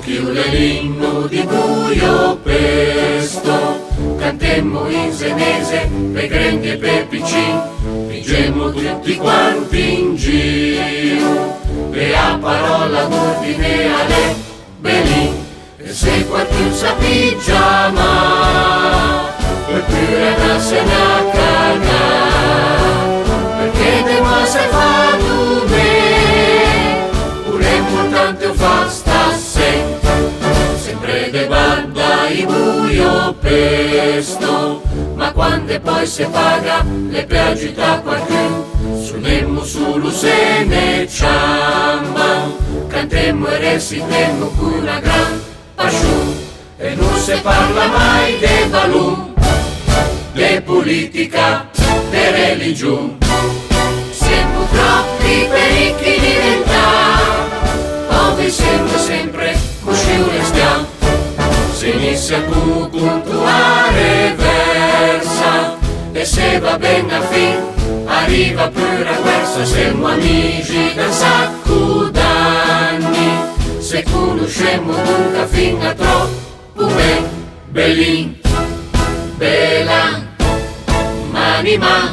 Chiule l'inno di buio pesto, cantemmo in senese per grandi e per piccini, vingemmo tutti quanti in giro, e a parola d'ordine alle belin, e se qualcuno sappi chiama, oppure non se ne accagà, perché de mo se fa tu me, pure importante o fa stasera. Sempre de banda i buio pesto, ma quando poi se paga le agita qualcuno, suonemmo solo se ne ciamba, cantemmo e resitemmo con una gran passione, e non si parla mai de balloon, de politica, de religione. Siamo troppi per ricchi diventare, dove siamo sempre così restiamo. Si inizia con puntuare versa, e se va bene a fin, arriva pure a versa. Siamo amici da un sacco d'anni, se conosciamo dunque fin a troppo ben, bellin, bella, manima,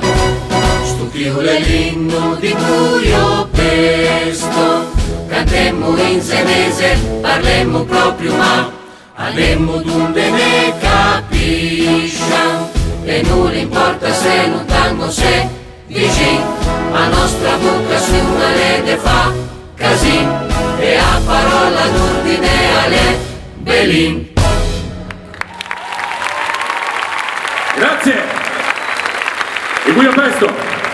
sto chiule l'inno di buio pesto, cantemmo in senese, parlemmo proprio ma, anemmo dunque ne capiscia, e non importa se lontano se vicino, a nostra bocca su una rete fa casin, e a parola d'ordine alle belin. Grazie! E qui a presto!